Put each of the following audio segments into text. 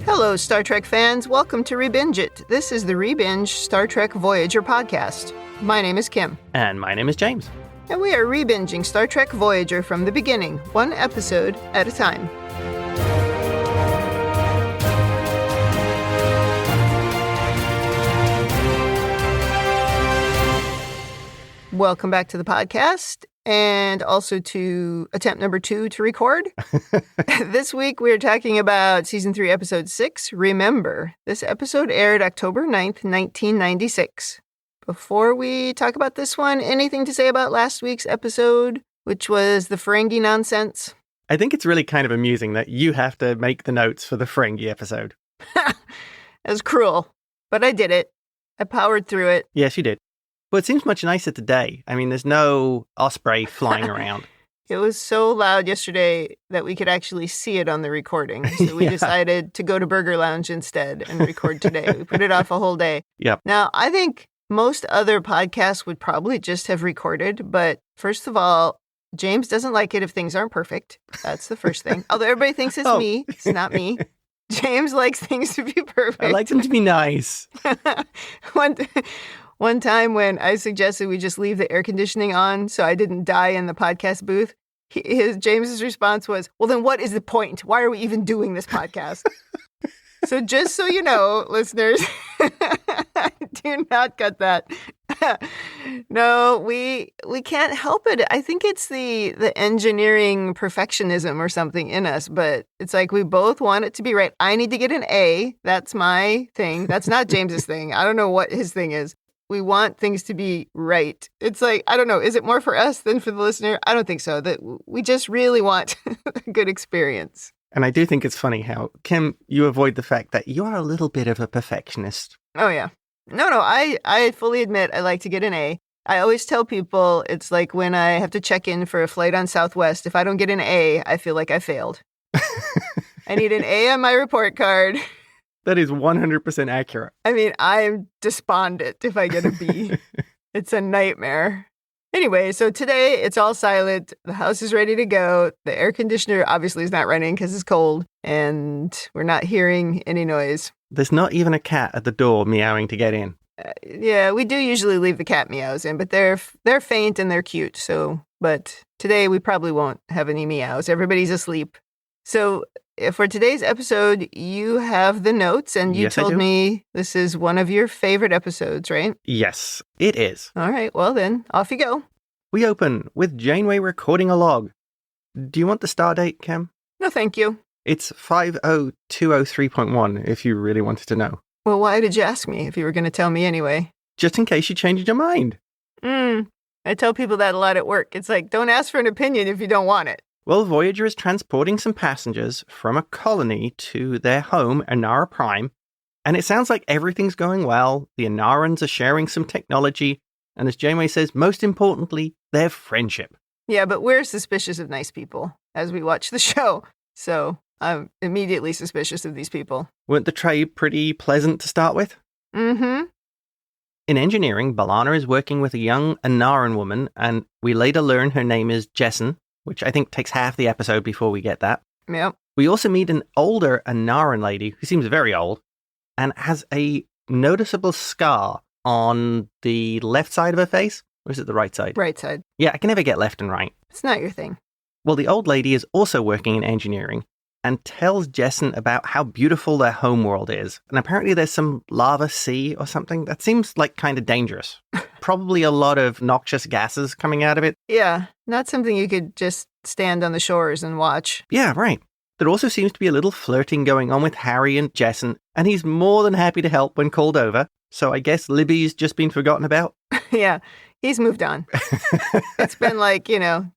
Hello, Star Trek fans. Welcome to ReBingeIT. This is the ReBinge Star Trek Voyager podcast. My name is Kim. And my name is James. And we are rebinging Star Trek Voyager from the beginning, one episode at a time. Welcome back to the podcast, and also to attempt number 2 to record. This week, we're talking about Season 3, Episode 6, Remember. This episode aired October 9th, 1996. Before we talk about this one, anything to say about last week's episode, which was the Ferengi nonsense? I think it's really kind of amusing that you have to make the notes for the Ferengi episode. It was cruel, but I did it. I powered through it. Yes, you did. But it seems much nicer today. I mean, there's no osprey flying around. It was so loud yesterday that we could actually see it on the recording. So we decided to go to Burger Lounge instead and record today. We put it off a whole day. Yep. Now, I think most other podcasts would probably just have recorded. But first of all, James doesn't like it if things aren't perfect. That's the first thing. Although everybody thinks it's me. It's not me. James likes things to be perfect. I like them to be nice. One time when I suggested we just leave the air conditioning on so I didn't die in the podcast booth, James's response was, well, then what is the point? Why are we even doing this podcast? So just so you know, listeners, do not cut that. No, we can't help it. I think it's the engineering perfectionism or something in us, but it's like we both want it to be right. I need to get an A. That's my thing. That's not James's thing. I don't know what his thing is. We want things to be right. It's like, I don't know, is it more for us than for the listener? I don't think so. That we just really want a good experience. And I do think it's funny how, Kim, you avoid the fact that you are a little bit of a perfectionist. Oh, yeah. No, I fully admit I like to get an A. I always tell people it's like when I have to check in for a flight on Southwest. If I don't get an A, I feel like I failed. I need an A on my report card. That is 100% accurate. I mean, I'm despondent if I get a B. It's a nightmare. Anyway, so today it's all silent. The house is ready to go. The air conditioner obviously is not running because it's cold, and we're not hearing any noise. There's not even a cat at the door meowing to get in. Yeah, we do usually leave the cat meows in, but they're faint and they're cute. So, but today we probably won't have any meows. Everybody's asleep. So for today's episode, you have the notes, and you told me this is one of your favorite episodes, right? Yes, it is. All right, well then, off you go. We open with Janeway recording a log. Do you want the star date, Kim? No, thank you. It's 50203.1, if you really wanted to know. Well, why did you ask me if you were going to tell me anyway? Just in case you changed your mind. I tell people that a lot at work. It's like, don't ask for an opinion if you don't want it. Well, Voyager is transporting some passengers from a colony to their home, Enara Prime, and it sounds like everything's going well. The Enarans are sharing some technology, and as Janeway says, most importantly, their friendship. Yeah, but we're suspicious of nice people as we watch the show, so I'm immediately suspicious of these people. Weren't the trade pretty pleasant to start with? Mm-hmm. In engineering, B'Elanna is working with a young Enaran woman, and we later learn her name is Jesson, which I think takes half the episode before we get that. Yep. We also meet an older Enaran lady who seems very old and has a noticeable scar on the left side of her face. Or is it the right side? Right side. Yeah, I can never get left and right. It's not your thing. Well, the old lady is also working in engineering and tells Jesson about how beautiful their homeworld is. And apparently there's some lava sea or something. That seems like kind of dangerous. Probably a lot of noxious gases coming out of it. Yeah, not something you could just stand on the shores and watch. Yeah, right. There also seems to be a little flirting going on with Harry and Jesson, and he's more than happy to help when called over. So I guess Libby's just been forgotten about. Yeah, he's moved on. It's been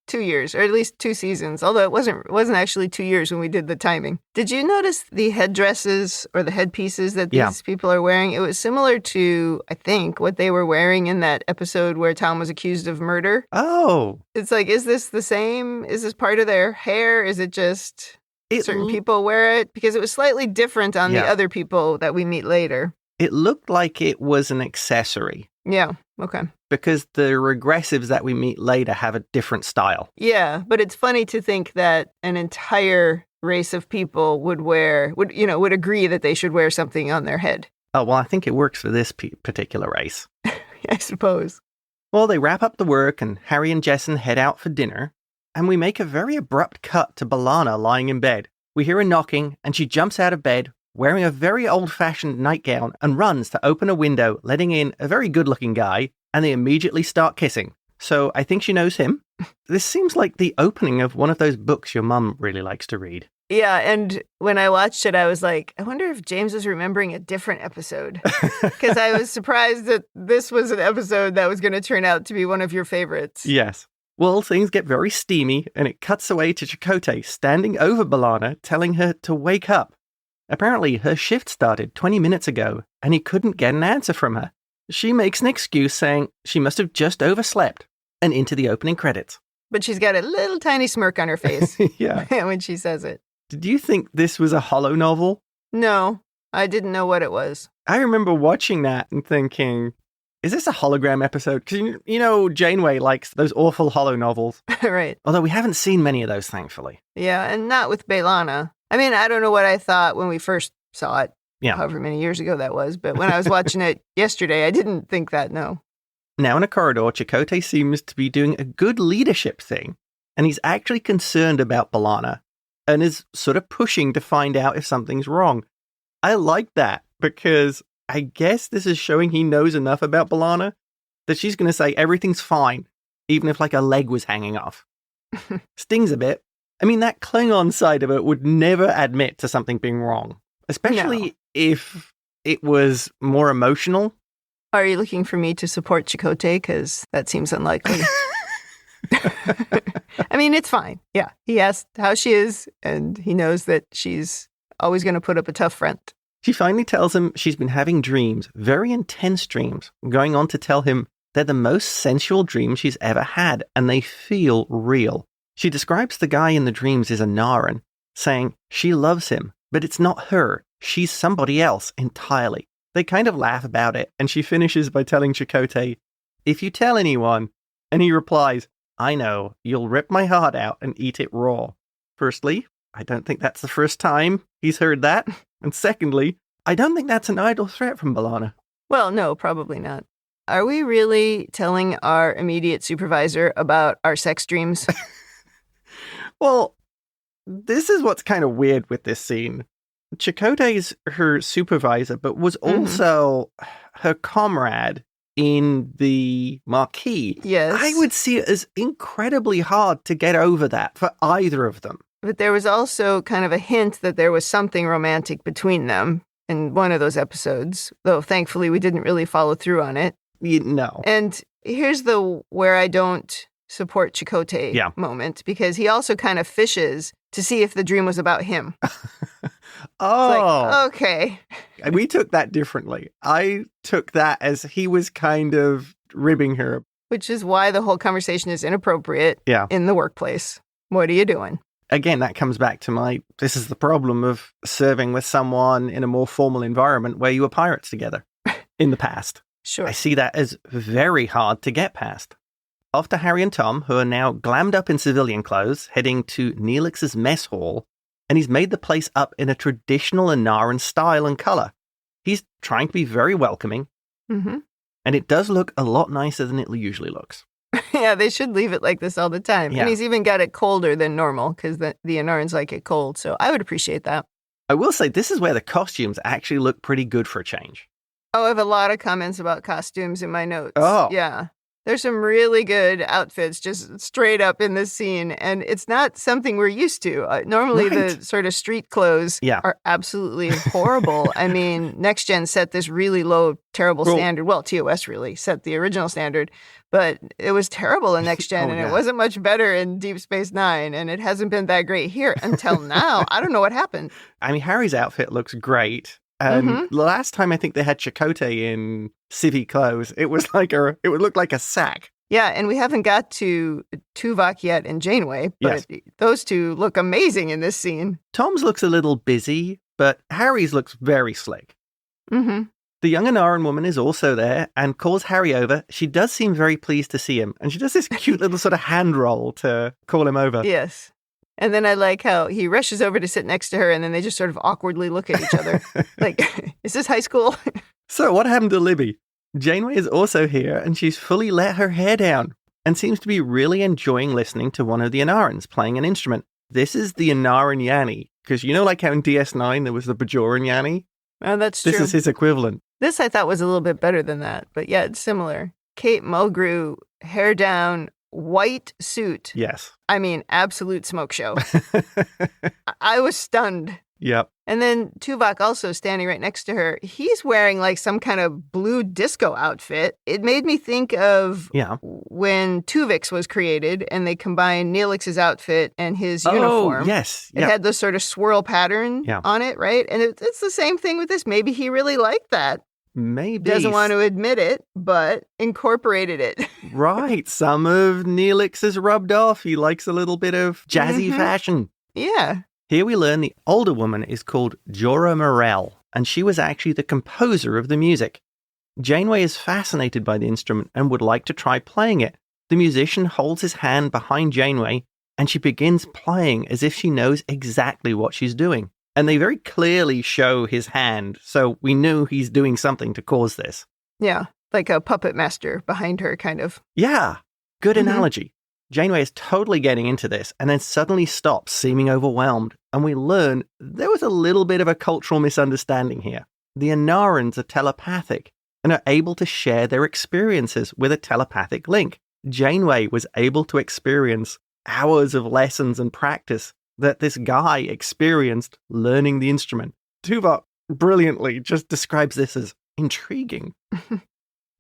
2 years, or at least 2 seasons, although it wasn't actually 2 years when we did the timing. Did you notice the headdresses or the headpieces that these people are wearing? It was similar to, I think, what they were wearing in that episode where Tom was accused of murder. Oh. It's like, is this the same? Is this part of their hair? Is it just certain people wear it? Because it was slightly different on the other people that we meet later. It looked like it was an accessory. Yeah, okay. Because the regressives that we meet later have a different style. Yeah, but it's funny to think that an entire race of people would agree that they should wear something on their head. Oh, well, I think it works for this particular race. I suppose. Well, they wrap up the work and Harry and Jessen head out for dinner. And we make a very abrupt cut to B'Elanna lying in bed. We hear her knocking and she jumps out of bed wearing a very old-fashioned nightgown and runs to open a window, letting in a very good-looking guy, and they immediately start kissing. So I think she knows him. This seems like the opening of one of those books your mum really likes to read. Yeah, and when I watched it, I was like, I wonder if James is remembering a different episode. Because I was surprised that this was an episode that was going to turn out to be one of your favorites. Yes. Well, things get very steamy, and it cuts away to Chakotay standing over B'Elanna, telling her to wake up. Apparently, her shift started 20 minutes ago, and he couldn't get an answer from her. She makes an excuse saying she must have just overslept, and into the opening credits. But she's got a little tiny smirk on her face Yeah. when she says it. Did you think this was a holo novel? No, I didn't know what it was. I remember watching that and thinking, is this a hologram episode? Because, Janeway likes those awful holo novels. Right. Although we haven't seen many of those, thankfully. Yeah, and not with B'Elanna. I mean, I don't know what I thought when we first saw it, Yeah. however many years ago that was. But when I was watching it yesterday, I didn't think that, no. Now in a corridor, Chakotay seems to be doing a good leadership thing. And he's actually concerned about B'Elanna and is sort of pushing to find out if something's wrong. I like that because I guess this is showing he knows enough about B'Elanna that she's going to say everything's fine, even if like a leg was hanging off. Stings a bit. I mean, that Klingon side of it would never admit to something being wrong, especially if it was more emotional. Are you looking for me to support Chakotay? Because that seems unlikely. I mean, it's fine. Yeah, he asked how she is, and he knows that she's always going to put up a tough front. She finally tells him she's been having dreams, very intense dreams, going on to tell him they're the most sensual dreams she's ever had, and they feel real. She describes the guy in the dreams as Enaran, saying she loves him, but it's not her. She's somebody else entirely. They kind of laugh about it, and she finishes by telling Chakotay, if you tell anyone, and he replies, I know, you'll rip my heart out and eat it raw. Firstly, I don't think that's the first time he's heard that. And secondly, I don't think that's an idle threat from B'Elanna. Well, no, probably not. Are we really telling our immediate supervisor about our sex dreams? Well, this is what's kind of weird with this scene. Chakotay's her supervisor, but was also her comrade in the marquee. Yes. I would see it as incredibly hard to get over that for either of them. But there was also kind of a hint that there was something romantic between them in one of those episodes, though thankfully we didn't really follow through on it. No. And here's the where I don't support Chakotay moment, because he also kind of fishes to see if the dream was about him. Oh. Okay. We took that differently. I took that as he was kind of ribbing her. Which is why the whole conversation is inappropriate in the workplace. What are you doing? Again, that comes back to this is the problem of serving with someone in a more formal environment where you were pirates together in the past. Sure. I see that as very hard to get past. Off to Harry and Tom, who are now glammed up in civilian clothes, heading to Neelix's mess hall, and he's made the place up in a traditional Enaran style and color. He's trying to be very welcoming, and it does look a lot nicer than it usually looks. Yeah, they should leave it like this all the time. Yeah. And he's even got it colder than normal, because the Enarans like it cold, so I would appreciate that. I will say, this is where the costumes actually look pretty good for a change. Oh, I have a lot of comments about costumes in my notes. Oh. Yeah. There's some really good outfits just straight up in this scene, and it's not something we're used to. Normally, the sort of street clothes are absolutely horrible. I mean, Next Gen set this really low, terrible standard. Well, TOS really set the original standard, but it was terrible in Next Gen, and it wasn't much better in Deep Space Nine, and it hasn't been that great here until now. I don't know what happened. I mean, Harry's outfit looks great. And the last time I think they had Chakotay in civvy clothes, it was like it would look like a sack. Yeah, and we haven't got to Tuvok yet and Janeway, but those two look amazing in this scene. Tom's looks a little busy, but Harry's looks very slick. The young Enaran woman is also there and calls Harry over. She does seem very pleased to see him, and she does this cute little sort of hand roll to call him over. Yes. And then I like how he rushes over to sit next to her, and then they just sort of awkwardly look at each other. Like, is this high school? So what happened to Libby? Janeway is also here, and she's fully let her hair down and seems to be really enjoying listening to one of the Enarans playing an instrument. This is the Enaran Yanni, because you know like how in DS9 there was the Bajoran Yanni? Oh, that's true. This is his equivalent. This I thought was a little bit better than that, but yeah, it's similar. Kate Mulgrew, hair down, white suit. Yes. I mean, absolute smoke show. I was stunned. Yep. And then Tuvok also standing right next to her. He's wearing like some kind of blue disco outfit. It made me think of when Tuvix was created and they combined Neelix's outfit and his uniform. Oh, yes. It had this sort of swirl pattern on it, right? And it's the same thing with this. Maybe he really liked that. Maybe. Doesn't want to admit it, but incorporated it. Right. Some of Neelix has rubbed off. He likes a little bit of jazzy fashion. Yeah. Here we learn the older woman is called Jorah Morell, and she was actually the composer of the music. Janeway is fascinated by the instrument and would like to try playing it. The musician holds his hand behind Janeway, and she begins playing as if she knows exactly what she's doing. And they very clearly show his hand, so we knew he's doing something to cause this. Yeah, like a puppet master behind her, kind of. Yeah, good analogy. Janeway is totally getting into this and then suddenly stops, seeming overwhelmed, and we learn there was a little bit of a cultural misunderstanding here. The Enarans are telepathic and are able to share their experiences with a telepathic link. Janeway was able to experience hours of lessons and practice that this guy experienced learning the instrument. Tuvok brilliantly just describes this as intriguing.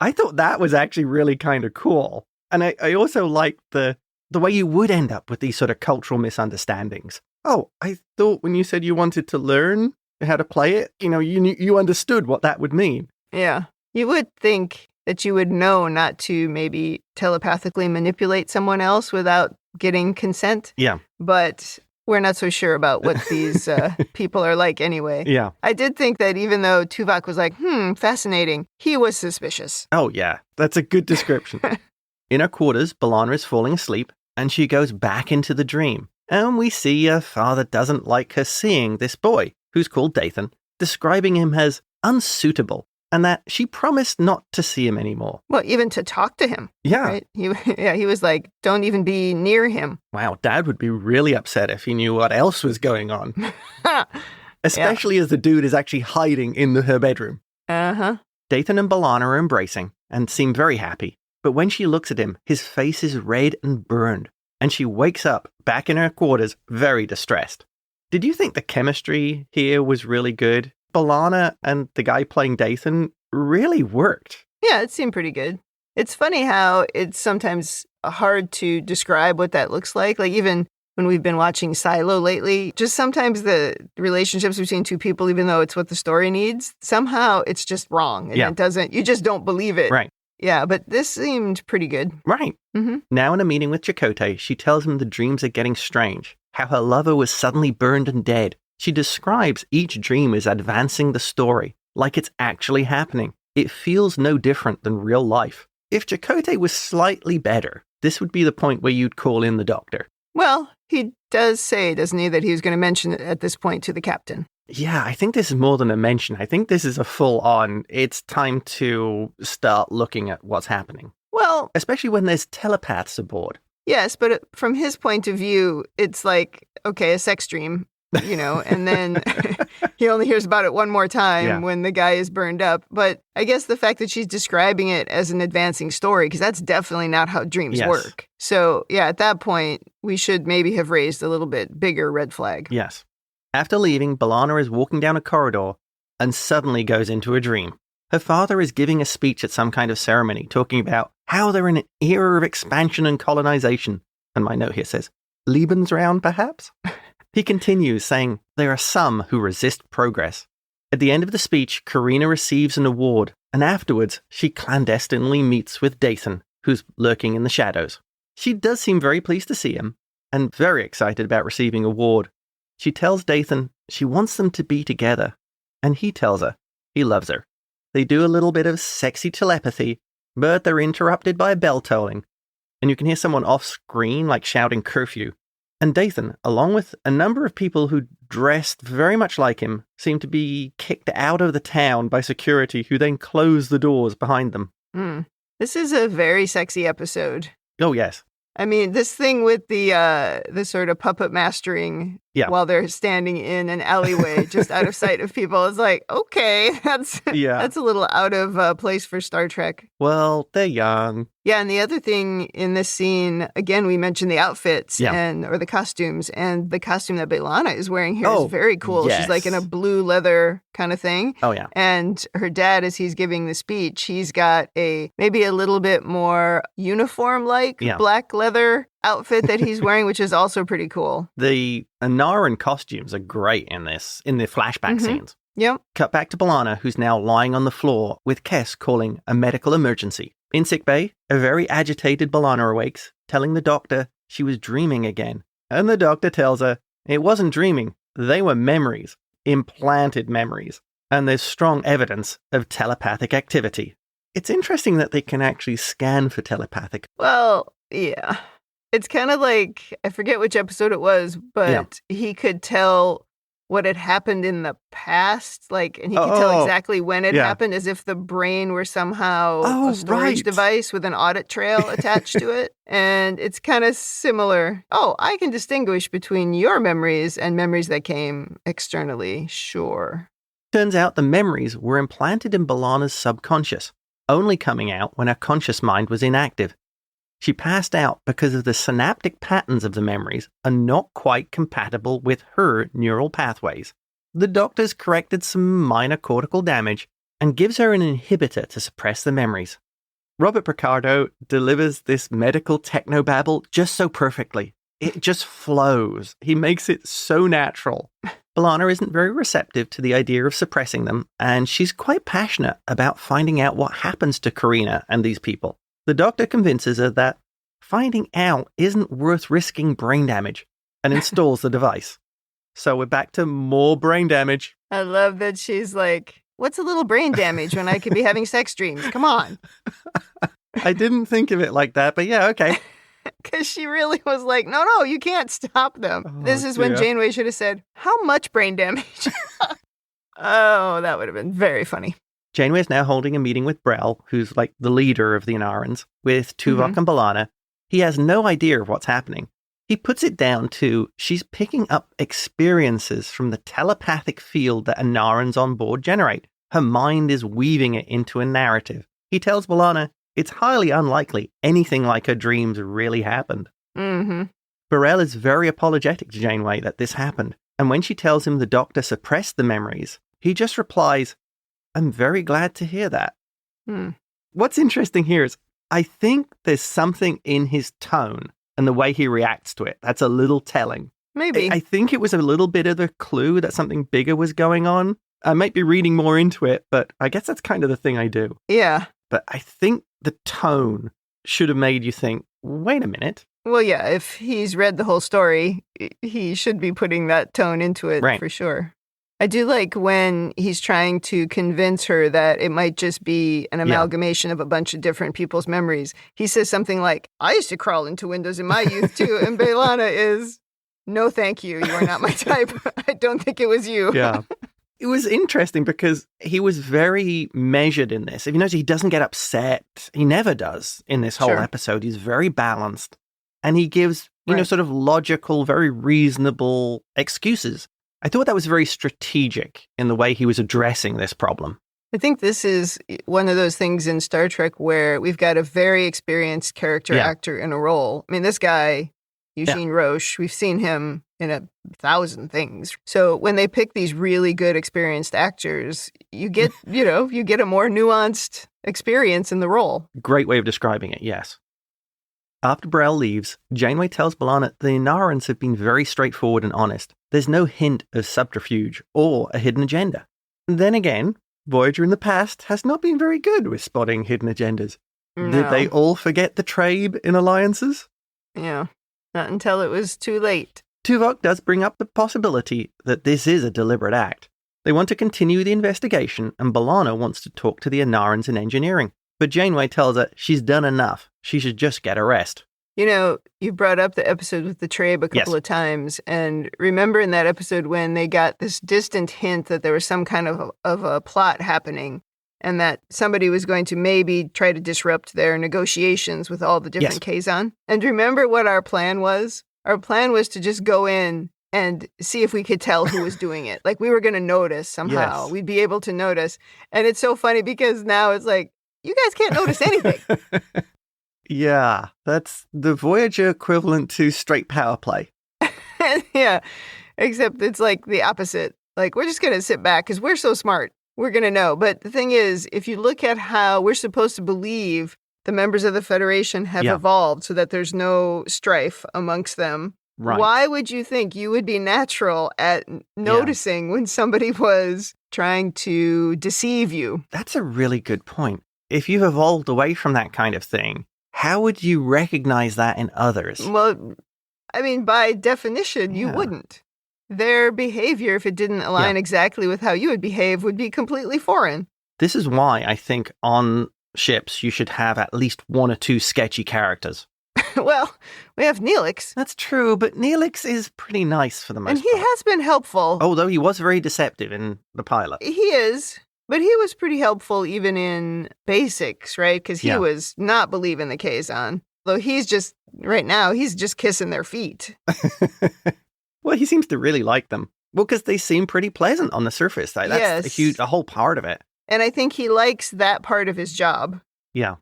I thought that was actually really kind of cool. And I also like the way you would end up with these sort of cultural misunderstandings. Oh, I thought when you said you wanted to learn how to play it, you understood what that would mean. Yeah. You would think that you would know not to maybe telepathically manipulate someone else without getting consent. Yeah. But we're not so sure about what these people are like anyway. Yeah. I did think that even though Tuvok was like, fascinating, he was suspicious. Oh, yeah. That's a good description. In her quarters, B'Elanna is falling asleep, and she goes back into the dream. And we see her father doesn't like her seeing this boy, who's called Dathan, describing him as unsuitable, and that she promised not to see him anymore. Well, even to talk to him. Yeah. Right? He was like, don't even be near him. Wow, Dad would be really upset if he knew what else was going on. Especially as the dude is actually hiding in her bedroom. Uh-huh. Dathan and B'Elanna are embracing and seem very happy. But when she looks at him, his face is red and burned, and she wakes up back in her quarters very distressed. Did you think the chemistry here was really good? B'Elanna and the guy playing Dathan really worked. Yeah, it seemed pretty good. It's funny how it's sometimes hard to describe what that looks like. Like even when we've been watching Silo lately, just sometimes the relationships between two people, even though it's what the story needs, somehow it's just wrong. And you just don't believe it. Right. Yeah, but this seemed pretty good. Right. Mm-hmm. Now in a meeting with Chakotay, she tells him the dreams are getting strange, how her lover was suddenly burned and dead. She describes each dream as advancing the story, like it's actually happening. It feels no different than real life. If Chakotay was slightly better, this would be the point where you'd call in the doctor. Well, he does say, doesn't he, that he was going to mention it at this point to the captain. Yeah, I think this is more than a mention. I think this is a full-on, it's time to start looking at what's happening. Well, especially when there's telepaths aboard. Yes, but from his point of view, it's like, okay, a sex dream, and then he only hears about it one more time when the guy is burned up. But I guess the fact that she's describing it as an advancing story, because that's definitely not how dreams work. So, yeah, at that point, we should maybe have raised a little bit bigger red flag. Yes. After leaving, B'Elanna is walking down a corridor and suddenly goes into a dream. Her father is giving a speech at some kind of ceremony, talking about how they're in an era of expansion and colonization. And my note here says, Lebensraum, perhaps? He continues, saying, there are some who resist progress. At the end of the speech, Karina receives an award, and afterwards, she clandestinely meets with Dathan, who's lurking in the shadows. She does seem very pleased to see him, and very excited about receiving an award. She tells Dathan she wants them to be together, and he tells her he loves her. They do a little bit of sexy telepathy, but they're interrupted by bell tolling, and you can hear someone off-screen, like shouting curfew. And Dathan, along with a number of people who dressed very much like him, seem to be kicked out of the town by security, who then close the doors behind them. This is a very sexy episode. Oh, yes. I mean, this thing with the sort of puppet mastering while they're standing in an alleyway just out of sight of people is like, okay, that's a little out of place for Star Trek. Well, they're young. Yeah, and the other thing in this scene, again, we mentioned the outfits or the costumes, and the costume that B'Elanna is wearing here is very cool. Yes. She's like in a blue leather kind of thing. Oh, yeah. And her dad, as he's giving the speech, he's got maybe a little bit more uniform-like black leather outfit that he's wearing, which is also pretty cool. The Enaran costumes are great in the flashback scenes. Yep. Cut back to B'Elanna, who's now lying on the floor with Kes calling a medical emergency. In sickbay, a very agitated B'Elanna awakes, telling the doctor she was dreaming again. And the doctor tells her it wasn't dreaming, they were memories, implanted memories. And there's strong evidence of telepathic activity. It's interesting that they can actually scan for telepathic. Well, yeah. It's kind of like, I forget which episode it was, but he could tell what had happened in the past, and he could tell exactly when it happened, as if the brain were somehow a storage device with an audit trail attached to it. And it's kind of similar. Oh, I can distinguish between your memories and memories that came externally. Sure. Turns out the memories were implanted in B'Elanna's subconscious, only coming out when her conscious mind was inactive. She passed out because of the synaptic patterns of the memories are not quite compatible with her neural pathways. The doctors corrected some minor cortical damage and gives her an inhibitor to suppress the memories. Robert Picardo delivers this medical technobabble just so perfectly. It just flows. He makes it so natural. B'Elanna isn't very receptive to the idea of suppressing them, and she's quite passionate about finding out what happens to Karina and these people. The doctor convinces her that finding out isn't worth risking brain damage and installs the device. So we're back to more brain damage. I love that she's like, what's a little brain damage when I could be having sex dreams? Come on. I didn't think of it like that, but yeah, okay. Because she really was like, no, you can't stop them. This is when Janeway should have said, how much brain damage? Oh, that would have been very funny. Janeway is now holding a meeting with Brel, who's like the leader of the Enarans, with Tuvok and B'Elanna. He has no idea of what's happening. He puts it down to she's picking up experiences from the telepathic field that Enarans on board generate. Her mind is weaving it into a narrative. He tells B'Elanna it's highly unlikely anything like her dreams really happened. Burrell is very apologetic to Janeway that this happened, and when she tells him the doctor suppressed the memories, he just replies, I'm very glad to hear that. What's interesting here is I think there's something in his tone and the way he reacts to it that's a little telling. Maybe. I think it was a little bit of a clue that something bigger was going on. I might be reading more into it, but I guess that's kind of the thing I do. Yeah. But I think the tone should have made you think, wait a minute. Well, yeah, if he's read the whole story, he should be putting that tone into it for sure. I do like when he's trying to convince her that it might just be an amalgamation of a bunch of different people's memories. He says something like, I used to crawl into windows in my youth too. And B'Elanna is, no, thank you. You are not my type. I don't think it was you. Yeah. It was interesting because he was very measured in this. If you notice, he doesn't get upset. He never does in this whole episode. He's very balanced. And he gives, you know, sort of logical, very reasonable excuses. I thought that was very strategic in the way he was addressing this problem. I think this is one of those things in Star Trek where we've got a very experienced character actor in a role. I mean, this guy, Eugene Roche, we've seen him in 1,000 things. So when they pick these really good experienced actors, you get, you get a more nuanced experience in the role. Great way of describing it, yes. After Brel leaves, Janeway tells B'Elanna the Enarans have been very straightforward and honest. There's no hint of subterfuge or a hidden agenda. Then again, Voyager in the past has not been very good with spotting hidden agendas. No. Did they all forget the trade in alliances? Yeah, not until it was too late. Tuvok does bring up the possibility that this is a deliberate act. They want to continue the investigation, and B'Elanna wants to talk to the Enarans in engineering. But Janeway tells her she's done enough. She should just get a rest. You know, you brought up the episode with the Trabe a couple of times, and remember in that episode when they got this distant hint that there was some kind of a plot happening, and that somebody was going to maybe try to disrupt their negotiations with all the different Kazon? And remember what our plan was? Our plan was to just go in and see if we could tell who was doing it. Like, we were going to notice somehow. We'd be able to notice. And it's so funny because now it's like, you guys can't notice anything. Yeah, that's the Voyager equivalent to straight power play. Yeah, except it's like the opposite. Like, we're just going to sit back because we're so smart. We're going to know. But the thing is, if you look at how we're supposed to believe the members of the Federation have evolved so that there's no strife amongst them, why would you think you would be natural at noticing when somebody was trying to deceive you? That's a really good point. If you've evolved away from that kind of thing, how would you recognize that in others? Well, I mean, by definition, you wouldn't. Their behavior, if it didn't align exactly with how you would behave, would be completely foreign. This is why I think on ships you should have at least one or two sketchy characters. Well, we have Neelix. That's true, but Neelix is pretty nice for the most part. And he has been helpful. Although he was very deceptive in the pilot. He is. But he was pretty helpful even in basics, right? Because he was not believing the Kazon. Though he's just, right now, he's just kissing their feet. Well, he seems to really like them. Well, because they seem pretty pleasant on the surface. Like, that's a whole part of it. And I think he likes that part of his job. Yeah.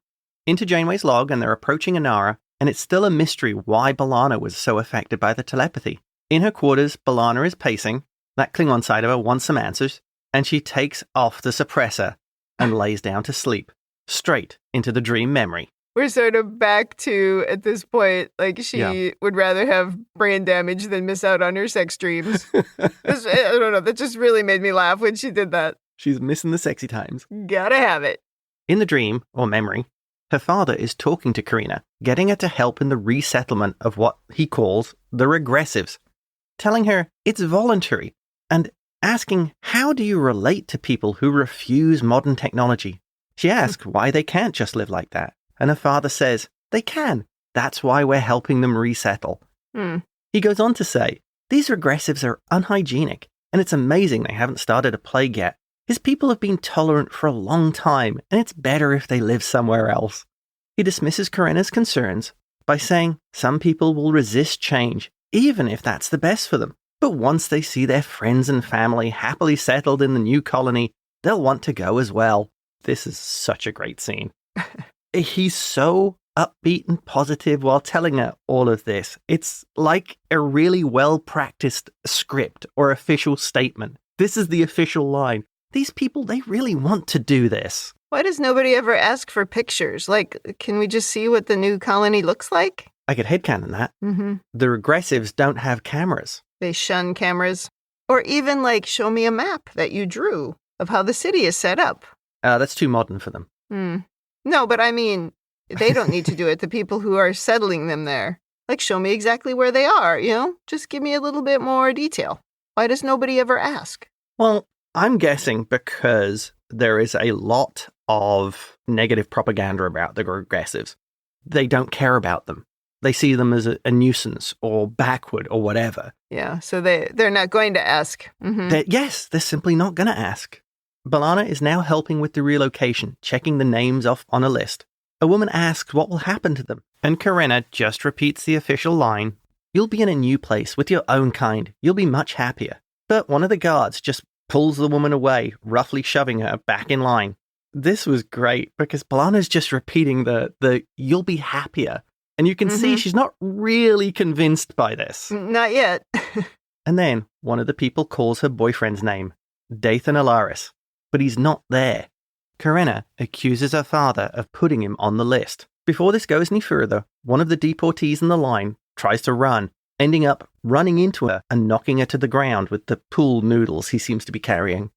Into Janeway's log, and they're approaching Enara, and it's still a mystery why B'Elanna was so affected by the telepathy. In her quarters, B'Elanna is pacing. That Klingon side of her wants some answers. And she takes off the suppressor and lays down to sleep, straight into the dream memory. We're sort of back to, at this point, like she would rather have brain damage than miss out on her sex dreams. I don't know, that just really made me laugh when she did that. She's missing the sexy times. Gotta have it. In the dream, or memory, her father is talking to Karina, getting her to help in the resettlement of what he calls the regressives, telling her it's voluntary, and asking, how do you relate to people who refuse modern technology? She asks why they can't just live like that. And her father says, they can. That's why we're helping them resettle. He goes on to say, these regressives are unhygienic, and it's amazing they haven't started a plague yet. His people have been tolerant for a long time, and it's better if they live somewhere else. He dismisses Karina's concerns by saying some people will resist change, even if that's the best for them. But once they see their friends and family happily settled in the new colony, they'll want to go as well. This is such a great scene. He's so upbeat and positive while telling her all of this. It's like a really well-practiced script or official statement. This is the official line. These people, they really want to do this. Why does nobody ever ask for pictures? Like, can we just see what the new colony looks like? I could headcanon that. The regressives don't have cameras. They shun cameras. Or even, like, show me a map that you drew of how the city is set up. That's too modern for them. No, but I mean, they don't need to do it. The people who are settling them there. Like, show me exactly where they are, you know? Just give me a little bit more detail. Why does nobody ever ask? Well, I'm guessing because there is a lot of negative propaganda about the regressives. They don't care about them. They see them as a nuisance or backward or whatever. Yeah, so they're not going to ask. They're simply not going to ask. B'Elanna is now helping with the relocation, checking the names off on a list. A woman asks what will happen to them, and Karina just repeats the official line, "You'll be in a new place with your own kind. You'll be much happier." But one of the guards just pulls the woman away, roughly shoving her back in line. This was great because B'Elanna's just repeating the "you'll be happier." And you can see she's not really convinced by this. Not yet. And then one of the people calls her boyfriend's name, Dathan Alaris, but he's not there. Karina accuses her father of putting him on the list. Before this goes any further, one of the deportees in the line tries to run, ending up running into her and knocking her to the ground with the pool noodles he seems to be carrying.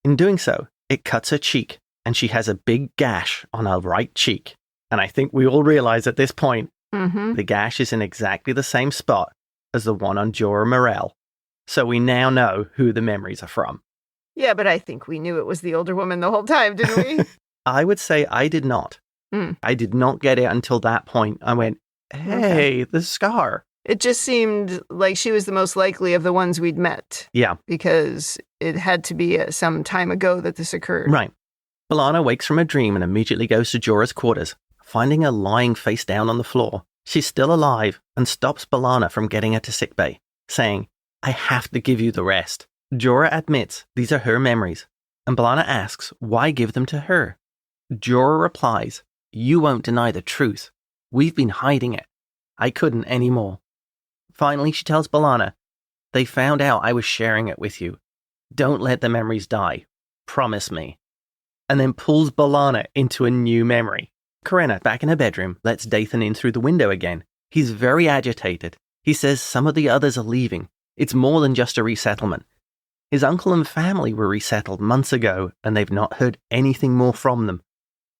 In doing so, it cuts her cheek, and she has a big gash on her right cheek. And I think we all realize at this point, the gash is in exactly the same spot as the one on Jorah Morell. So we now know who the memories are from. Yeah, but I think we knew it was the older woman the whole time, didn't we? I would say I did not. I did not get it until that point. I went, hey, the scar. It just seemed like she was the most likely of the ones we'd met. Yeah. Because it had to be some time ago that this occurred. Right. B'Elanna wakes from a dream and immediately goes to Jorah's quarters, finding her lying face down on the floor. She's still alive and stops B'Elanna from getting her to sickbay, saying, I have to give you the rest. Jorah admits these are her memories, and B'Elanna asks why give them to her. Jorah replies, you won't deny the truth. We've been hiding it. I couldn't anymore. Finally, she tells B'Elanna, they found out I was sharing it with you. Don't let the memories die. Promise me. And then pulls B'Elanna into a new memory. Corinna, back in her bedroom, lets Dathan in through the window again. He's very agitated. He says some of the others are leaving. It's more than just a resettlement. His uncle and family were resettled months ago, and they've not heard anything more from them.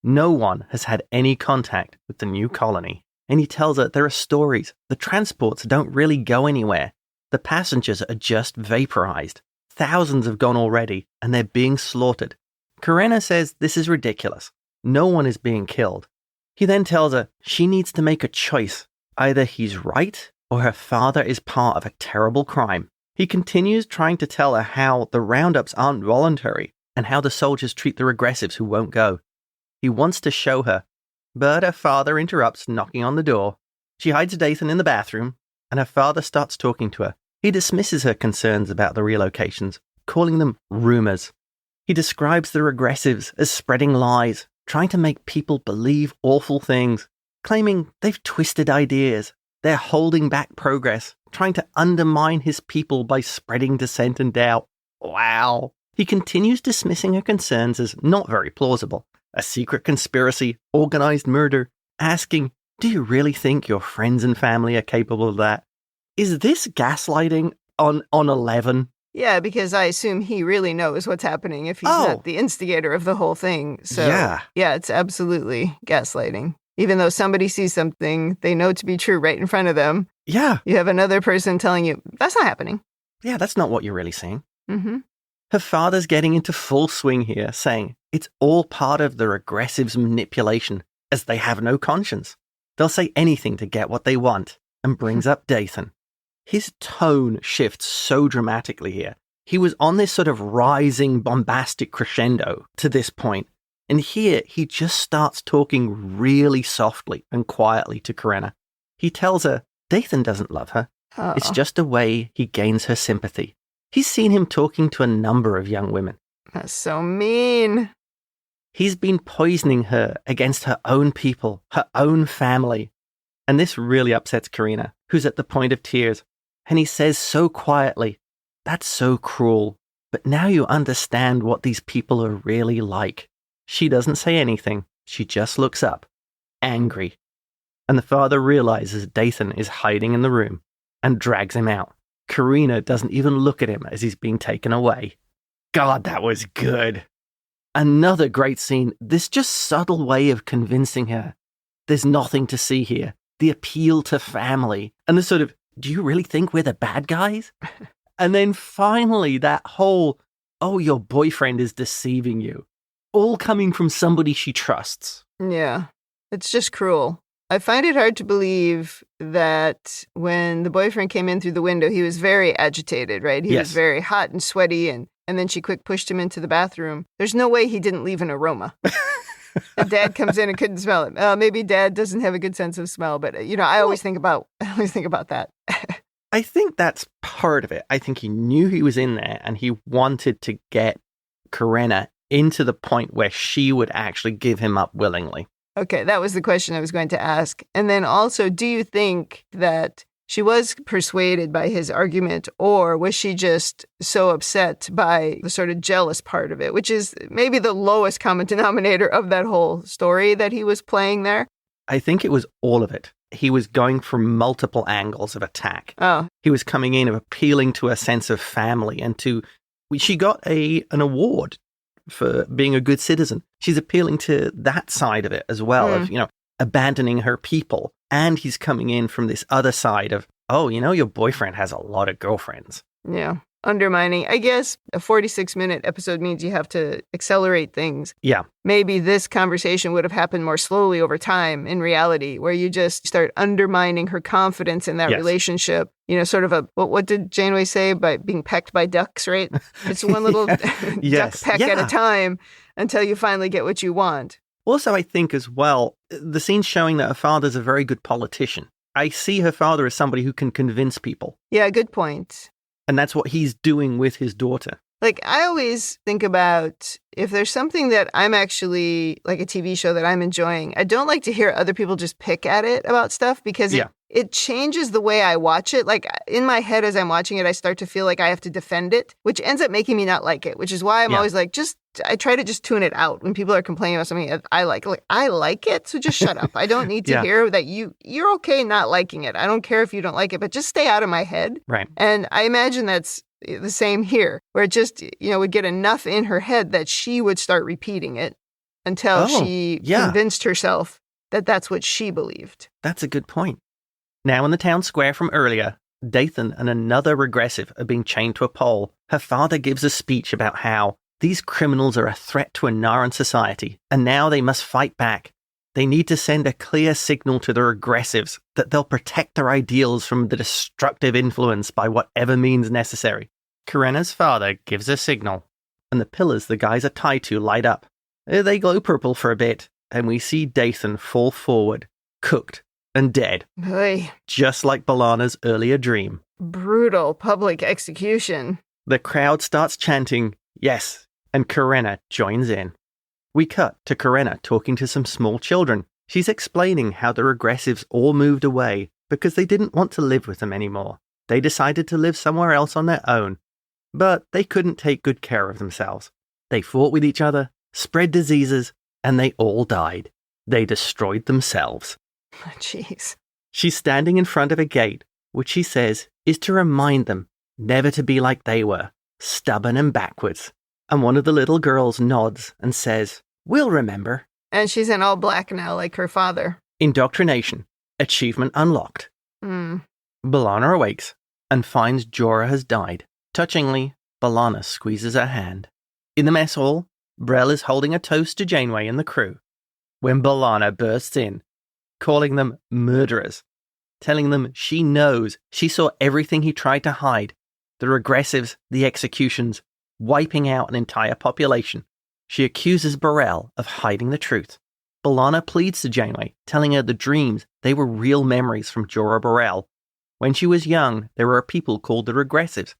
No one has had any contact with the new colony. And he tells her there are stories. The transports don't really go anywhere. The passengers are just vaporized. Thousands have gone already, and they're being slaughtered. Corinna says this is ridiculous. No one is being killed. He then tells her she needs to make a choice. Either he's right, or her father is part of a terrible crime. He continues trying to tell her how the roundups aren't voluntary, and how the soldiers treat the regressives who won't go. He wants to show her, but her father interrupts, knocking on the door. She hides Dathan in the bathroom, and her father starts talking to her. He dismisses her concerns about the relocations, calling them rumors. He describes the regressives as spreading lies, trying to make people believe awful things, claiming they've twisted ideas, they're holding back progress, trying to undermine his people by spreading dissent and doubt. Wow. He continues dismissing her concerns as not very plausible. A secret conspiracy, organized murder, asking, do you really think your friends and family are capable of that? Is this gaslighting on 11? Yeah, because I assume he really knows what's happening if he's not the instigator of the whole thing. So, yeah, it's absolutely gaslighting. Even though somebody sees something they know to be true right in front of them. Yeah. You have another person telling you, that's not happening. Yeah, that's not what you're really seeing. Mm-hmm. Her father's getting into full swing here, saying it's all part of the regressives' manipulation, as they have no conscience. They'll say anything to get what they want, and brings up Dathan. His tone shifts so dramatically here. He was on this sort of rising, bombastic crescendo to this point, and here he just starts talking really softly and quietly to Corinna. He tells her Dathan doesn't love her. Oh. It's just a way he gains her sympathy. He's seen him talking to a number of young women. That's so mean. He's been poisoning her against her own people, her own family. And this really upsets Corinna, who's at the point of tears. And he says so quietly, that's so cruel. But now you understand what these people are really like. She doesn't say anything. She just looks up, angry. And the father realizes Dathan is hiding in the room and drags him out. Corinna doesn't even look at him as he's being taken away. God, that was good. Another great scene. This just subtle way of convincing her there's nothing to see here. The appeal to family. And the sort of, do you really think we're the bad guys? And then finally that whole, oh, your boyfriend is deceiving you. All coming from somebody she trusts. Yeah, it's just cruel. I find it hard to believe that when the boyfriend came in through the window, he was very agitated, right? He was very hot and sweaty, and then she quick pushed him into the bathroom. There's no way he didn't leave an aroma. And Dad comes in and couldn't smell it. Maybe Dad doesn't have a good sense of smell, but I always think about that. I think that's part of it. I think he knew he was in there, and he wanted to get Corinna into the point where she would actually give him up willingly. Okay, that was the question I was going to ask. And then also, do you think that she was persuaded by his argument, or was she just so upset by the sort of jealous part of it, which is maybe the lowest common denominator of that whole story that he was playing there? I think it was all of it. He was going from multiple angles of attack. Oh. He was coming in of appealing to a sense of family and she got an award for being a good citizen. She's appealing to that side of it as well, of, abandoning her people. And he's coming in from this other side of, your boyfriend has a lot of girlfriends. Yeah. undermining. I guess a 46-minute episode means you have to accelerate things. Yeah. Maybe this conversation would have happened more slowly over time in reality, where you just start undermining her confidence in that relationship. You know, sort of a, what did Janeway say? By being pecked by ducks, right? It's one little duck peck at a time until you finally get what you want. Also, I think as well, the scene's showing that her father's a very good politician. I see her father as somebody who can convince people. Yeah, good point. And that's what he's doing with his daughter. Like, I always think about if there's something that I'm actually, like a TV show that I'm enjoying, I don't like to hear other people just pick at it about stuff because it changes the way I watch it. Like, in my head as I'm watching it, I start to feel like I have to defend it, which ends up making me not like it, which is why I'm always like, I try to just tune it out when people are complaining about something I like. Like, I like it, so just shut up. I don't need to hear that you're okay not liking it. I don't care if you don't like it, but just stay out of my head. Right. And I imagine that's the same here, where it just, would get enough in her head that she would start repeating it until she convinced herself that that's what she believed. That's a good point. Now in the town square from earlier, Dathan and another regressive are being chained to a pole. Her father gives a speech about how these criminals are a threat to Enaran society, and now they must fight back. They need to send a clear signal to the regressives that they'll protect their ideals from the destructive influence by whatever means necessary. Karena's father gives a signal, and the pillars the guys are tied to light up. They glow purple for a bit, and we see Dathan fall forward, cooked and dead. Oy. Just like B'Elanna's earlier dream. Brutal public execution. The crowd starts chanting, yes, and Karena joins in. We cut to Karena talking to some small children. She's explaining how the regressives all moved away because they didn't want to live with them anymore. They decided to live somewhere else on their own. But they couldn't take good care of themselves. They fought with each other, spread diseases, and they all died. They destroyed themselves. Jeez. She's standing in front of a gate, which she says is to remind them never to be like they were, stubborn and backwards. And one of the little girls nods and says, "We'll remember." And she's in all black now, like her father. Indoctrination. Achievement unlocked. B'Elanna awakes and finds Jorah has died. Touchingly, B'Elanna squeezes her hand. In the mess hall, Brel is holding a toast to Janeway and the crew when B'Elanna bursts in, calling them murderers, telling them she knows she saw everything he tried to hide, the regressives, the executions, wiping out an entire population. She accuses Burrell of hiding the truth. B'Elanna pleads to Janeway, telling her the dreams, they were real memories from Jorah Burrell. When she was young, there were a people called the regressives,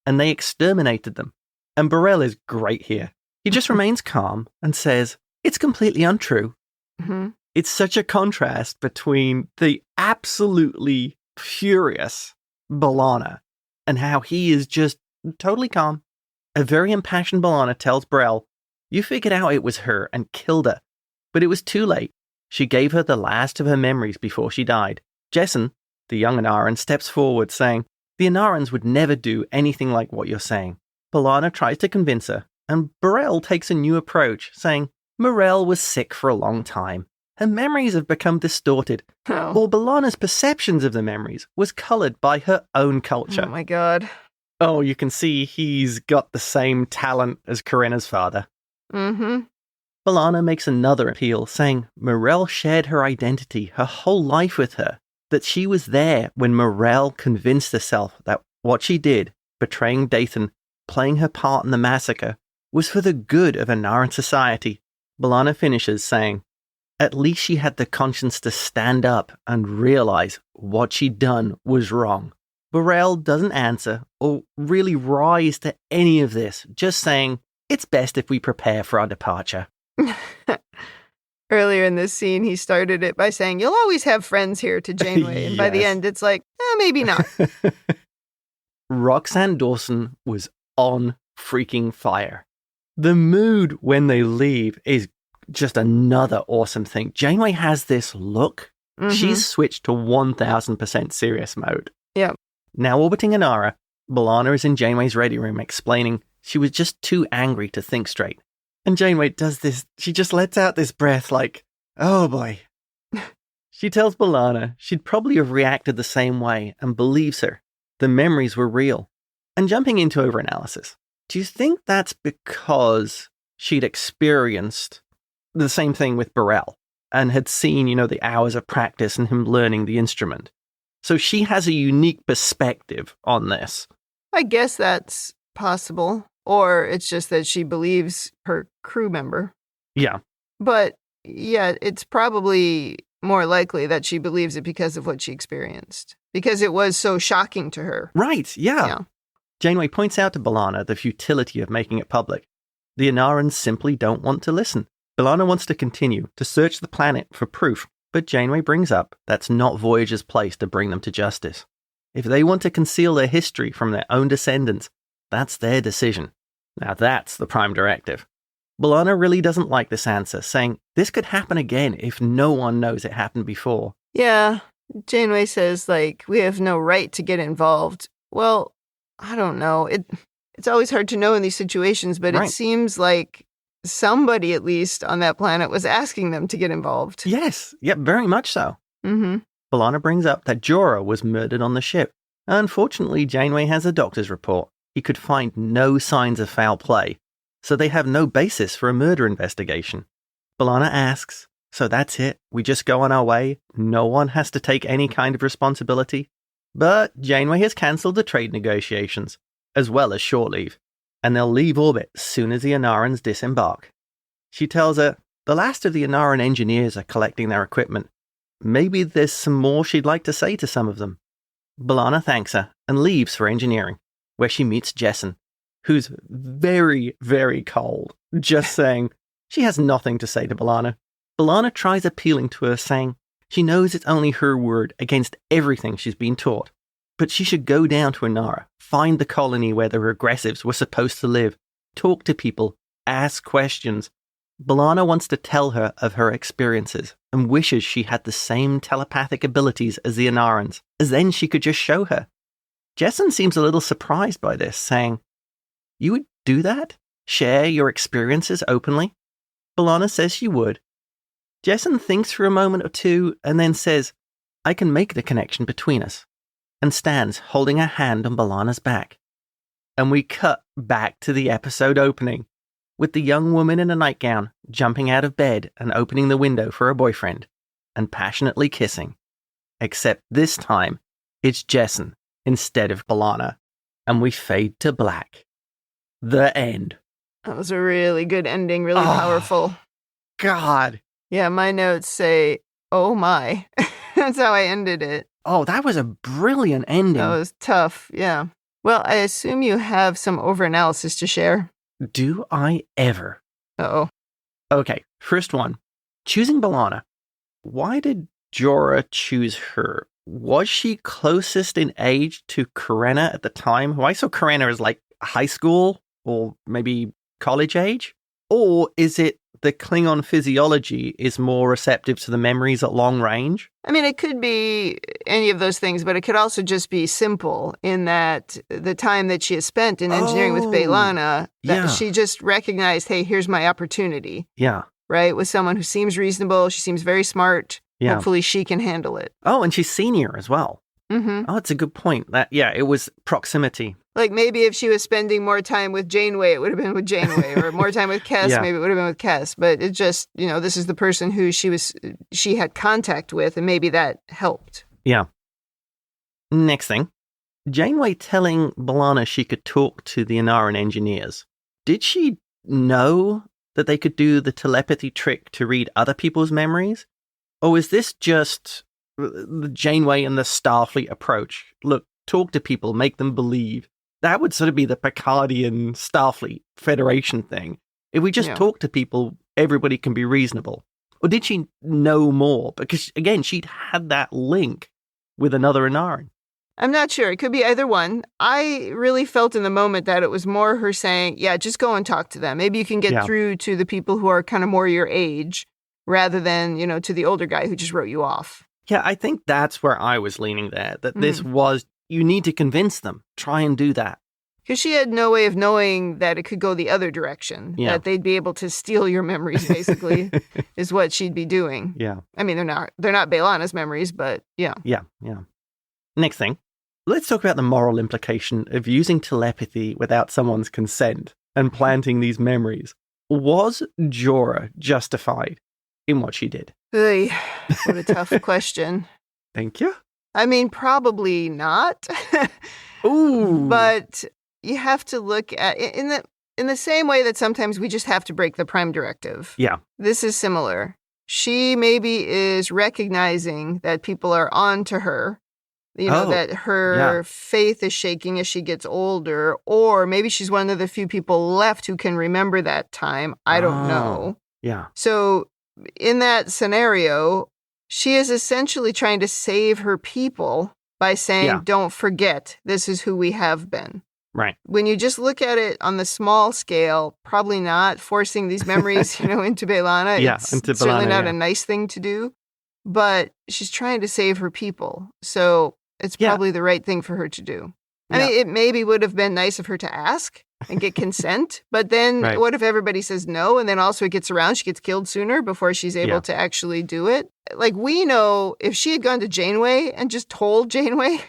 and they exterminated them. And Burrell is great here. He just remains calm and says, it's completely untrue. Mm-hmm. It's such a contrast between the absolutely furious B'Elanna and how he is just totally calm. A very impassioned B'Elanna tells Burrell, you figured out it was her and killed her. But it was too late. She gave her the last of her memories before she died. Jessen, the young Enaran, steps forward saying, the Enarans would never do anything like what you're saying. B'Elanna tries to convince her, and Burrell takes a new approach, saying, Morel was sick for a long time. Her memories have become distorted. Oh. Or B'Elanna's perceptions of the memories was coloured by her own culture. Oh my god. Oh, you can see he's got the same talent as Karena's father. Mm-hmm. B'Elanna makes another appeal, saying Morel shared her identity, her whole life with her, that she was there when Morel convinced herself that what she did, betraying Dathan, playing her part in the massacre, was for the good of Enaran society. B'Elanna finishes saying, at least she had the conscience to stand up and realize what she'd done was wrong. Burrell doesn't answer or really rise to any of this, just saying, it's best if we prepare for our departure. Earlier in this scene, he started it by saying, you'll always have friends here to Janeway. And by the end, it's like, maybe not. Roxanne Dawson was on freaking fire. The mood when they leave is just another awesome thing. Janeway has this look. Mm-hmm. She's switched to 1000% serious mode. Yeah. Now orbiting Inara, B'Elanna is in Janeway's ready room explaining she was just too angry to think straight. And Janeway does this, she just lets out this breath like, oh boy. She tells B'Elanna she'd probably have reacted the same way and believes her. The memories were real. And jumping into overanalysis, do you think that's because she'd experienced the same thing with Burrell and had seen, the hours of practice and him learning the instrument? So she has a unique perspective on this. I guess that's possible. Or it's just that she believes her crew member. Yeah. But yeah, it's probably more likely that she believes it because of what she experienced. Because it was so shocking to her. Right, yeah. Janeway points out to B'Elanna the futility of making it public. The Enarans simply don't want to listen. B'Elanna wants to continue to search the planet for proof, but Janeway brings up that's not Voyager's place to bring them to justice. If they want to conceal their history from their own descendants, that's their decision. Now that's the prime directive. B'Elanna really doesn't like this answer, saying this could happen again if no one knows it happened before. Yeah, Janeway says, we have no right to get involved. Well, I don't know. It's always hard to know in these situations, but Right. It seems like somebody, at least on that planet, was asking them to get involved. Yes, yep, very much so. Mm-hmm. B'Elanna brings up that Jorah was murdered on the ship. Unfortunately, Janeway has a doctor's report. He could find no signs of foul play, so they have no basis for a murder investigation. B'Elanna asks, so that's it? We just go on our way? No one has to take any kind of responsibility? But Janeway has cancelled the trade negotiations, as well as shore leave, and they'll leave orbit as soon as the Enarans disembark. She tells her the last of the Enaran engineers are collecting their equipment. Maybe there's some more she'd like to say to some of them. B'Elanna thanks her and leaves for engineering, where she meets Jessen, who's very, very cold, just saying she has nothing to say to B'Elanna. B'Elanna tries appealing to her, saying she knows it's only her word against everything she's been taught, but she should go down to Enara, find the colony where the regressives were supposed to live, talk to people, ask questions. B'Elanna wants to tell her of her experiences and wishes she had the same telepathic abilities as the Enarans, as then she could just show her. Jessen seems a little surprised by this, saying, "You would do that? Share your experiences openly?" B'Elanna says she would. Jessen thinks for a moment or two and then says, "I can make the connection between us," and stands holding her hand on B'Elanna's back. And we cut back to the episode opening, with the young woman in a nightgown jumping out of bed and opening the window for her boyfriend, and passionately kissing. Except this time, it's Jessen instead of B'Elanna, and we fade to black. The end. That was a really good ending, really powerful. God. Yeah, my notes say, oh my. That's how I ended it. Oh, that was a brilliant ending. That was tough, yeah. Well, I assume you have some overanalysis to share. Do I ever? Uh-oh. Okay, first one. Choosing B'Elanna. Why did Jorah choose her? Was she closest in age to Karenna at the time? Who I saw Karenna as high school or maybe college age? Or is it the Klingon physiology is more receptive to the memories at long range? I mean, it could be any of those things, but it could also just be simple in that the time that she has spent in engineering with B'Elanna, that she just recognized, hey, here's my opportunity. Yeah. Right? With someone who seems reasonable, she seems very smart. Yeah. Hopefully she can handle it. Oh, and she's senior as well. Mm-hmm. Oh, it's a good point. It was proximity. Maybe if she was spending more time with Janeway, it would have been with Janeway, or more time with Kes, maybe it would have been with Kes. But it just, this is the person who she had contact with, and maybe that helped. Yeah. Next thing, Janeway telling B'Elanna she could talk to the Enaran engineers. Did she know that they could do the telepathy trick to read other people's memories? Or is this just the Janeway and the Starfleet approach? Look, talk to people, make them believe. That would sort of be the Picardian Starfleet Federation thing. If we just talk to people, everybody can be reasonable. Or did she know more? Because, again, she'd had that link with another Enaran. I'm not sure. It could be either one. I really felt in the moment that it was more her saying, yeah, just go and talk to them. Maybe you can get through to the people who are kind of more your age rather than, to the older guy who just wrote you off. Yeah, I think that's where I was leaning there, that this was, you need to convince them. Try and do that. Because she had no way of knowing that it could go the other direction, that they'd be able to steal your memories, basically, is what she'd be doing. Yeah. I mean, they're not B'Elanna's memories, but yeah. Yeah. Next thing, Let's talk about the moral implication of using telepathy without someone's consent and planting these memories. Was Jorah justified in what she did? Oy, what a tough question. Thank you. I mean, probably not. Ooh. But you have to look at in the same way that sometimes we just have to break the prime directive. Yeah. This is similar. She maybe is recognizing that people are on to her, that her faith is shaking as she gets older, or maybe she's one of the few people left who can remember that time. I don't know. Yeah. So in that scenario, she is essentially trying to save her people by saying, don't forget, this is who we have been. Right. When you just look at it on the small scale, probably not forcing these memories, into B'Elanna. Yeah, it's into certainly B'Elanna, not a nice thing to do, but she's trying to save her people. So it's probably the right thing for her to do. I mean, it maybe would have been nice of her to ask and get consent, but then what if everybody says no, and then also it gets around, she gets killed sooner before she's able to actually do it? Like, we know if she had gone to Janeway and just told Janeway,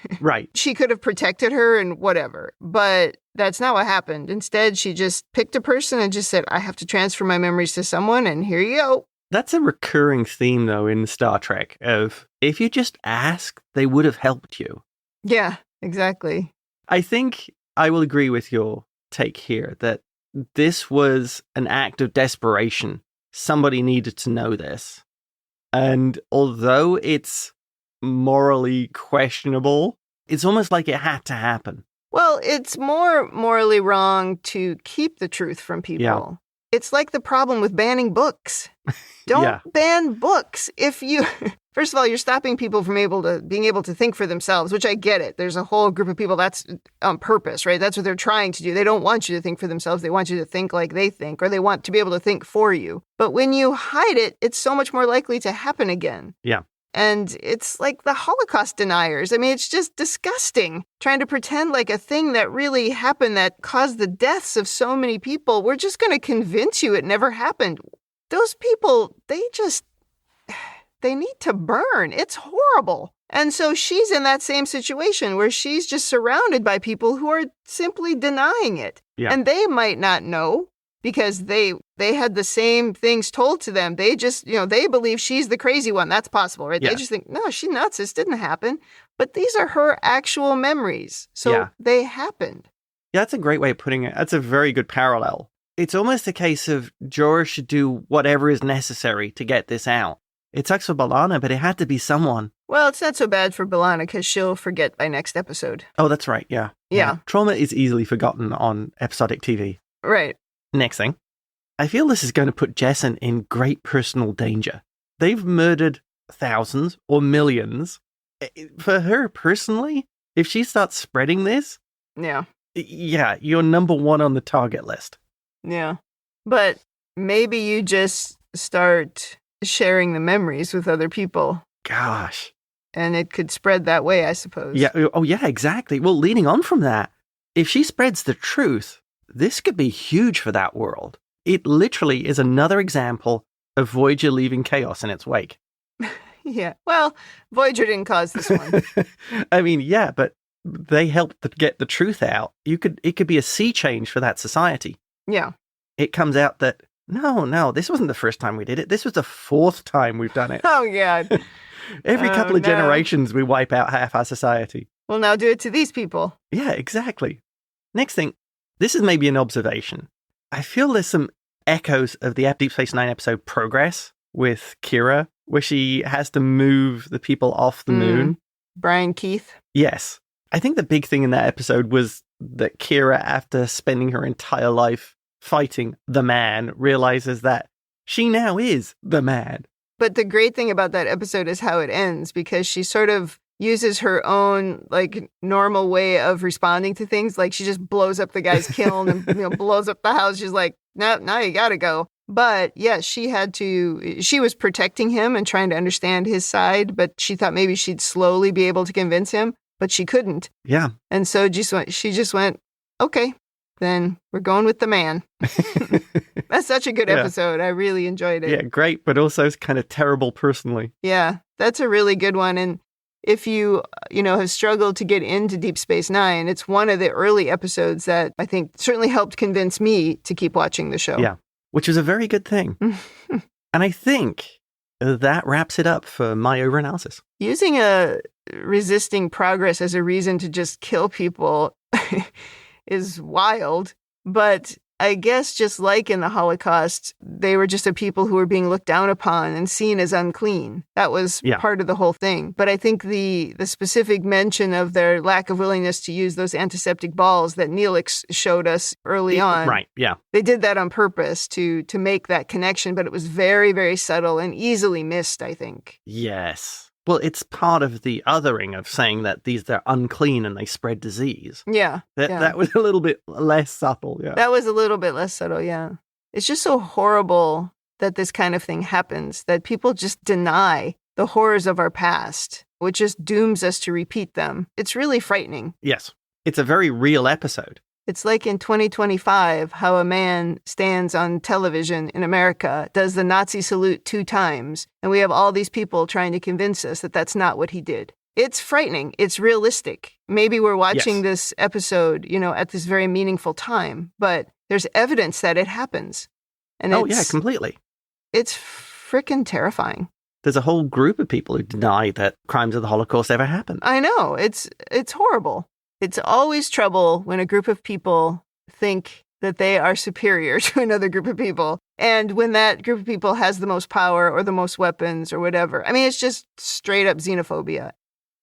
she could have protected her and whatever, but that's not what happened. Instead, she just picked a person and just said, I have to transfer my memories to someone, and here you go. That's a recurring theme, though, in Star Trek of if you just ask, they would have helped you. Yeah, exactly. I think I will agree with your take here that this was an act of desperation. Somebody needed to know this. And although it's morally questionable, it's almost like it had to happen. Well, it's more morally wrong to keep the truth from people. Yeah. It's like the problem with banning books. Don't ban books. First of all, you're stopping people from being able to think for themselves, which I get it. There's a whole group of people that's on purpose, right? That's what they're trying to do. They don't want you to think for themselves. They want you to think like they think, or they want to be able to think for you. But when you hide it, it's so much more likely to happen again. Yeah. And it's like the Holocaust deniers. I mean, it's just disgusting trying to pretend like a thing that really happened that caused the deaths of so many people. We're just going to convince you it never happened. Those people, they need to burn. It's horrible. And so she's in that same situation where she's just surrounded by people who are simply denying it. Yeah. And they might not know because they had the same things told to them. They just, they believe she's the crazy one. That's possible, right? Yeah. They just think, no, she's nuts. This didn't happen. But these are her actual memories. So they happened. Yeah, that's a great way of putting it. That's a very good parallel. It's almost a case of Jorah should do whatever is necessary to get this out. It sucks for B'Elanna, but it had to be someone. Well, it's not so bad for B'Elanna because she'll forget by next episode. Oh, that's right. Yeah. Trauma is easily forgotten on episodic TV. Right. Next thing. I feel this is going to put Jesson in great personal danger. They've murdered thousands or millions. For her personally, if she starts spreading this, you're number one on the target list. Yeah. But maybe you just start sharing the memories with other people. Gosh. And it could spread that way, I suppose. Yeah. Oh, yeah, exactly. Well, leading on from that, if she spreads the truth, this could be huge for that world. It literally is another example of Voyager leaving chaos in its wake. Yeah. Well, Voyager didn't cause this one. I mean, yeah, but they helped to get the truth out. It could be a sea change for that society. Yeah. It comes out that, no, this wasn't the first time we did it. This was the fourth time we've done it. Oh, yeah. Every couple of generations, we wipe out half our society. We'll now do it to these people. Yeah, exactly. Next thing, this is maybe an observation. I feel there's some echoes of the Deep Space Nine episode Progress with Kira, where she has to move the people off the moon. Brian Keith. Yes. I think the big thing in that episode was that Kira, after spending her entire life fighting the man, realizes that she now is the man. But the great thing about that episode is how it ends, because she sort of uses her own normal way of responding to things. Like she just blows up the guy's kiln and blows up the house. She's like, no, now you gotta go. But yes, she was protecting him and trying to understand his side, but she thought maybe she'd slowly be able to convince him, but she couldn't. Yeah. And so she just went, okay, then we're going with the man. That's such a good episode. I really enjoyed it. Yeah, great, but also kind of terrible personally. Yeah, that's a really good one. And if you have struggled to get into Deep Space Nine, it's one of the early episodes that I think certainly helped convince me to keep watching the show. Yeah, which is a very good thing. And I think that wraps it up for my overanalysis. Using resisting progress as a reason to just kill people is wild, but I guess just like in the Holocaust, they were just a people who were being looked down upon and seen as unclean. That was part of the whole thing. But I think the specific mention of their lack of willingness to use those antiseptic balls that Neelix showed us early on. Right, yeah. They did that on purpose to make that connection, but it was very, very subtle and easily missed, I think. Yes. Well, it's part of the othering of saying that they're unclean and they spread disease. Yeah. That was a little bit less subtle, yeah. That was a little bit less subtle, yeah. It's just so horrible that this kind of thing happens, that people just deny the horrors of our past, which just dooms us to repeat them. It's really frightening. Yes. It's a very real episode. It's like in 2025, how a man stands on television in America, does the Nazi salute 2 times, and we have all these people trying to convince us that that's not what he did. It's frightening. It's realistic. Maybe we're watching this episode, at this very meaningful time, but there's evidence that it happens. And completely. It's frickin' terrifying. There's a whole group of people who deny that crimes of the Holocaust ever happened. I know. It's horrible. It's always trouble when a group of people think that they are superior to another group of people. And when that group of people has the most power or the most weapons or whatever. I mean, it's just straight up xenophobia.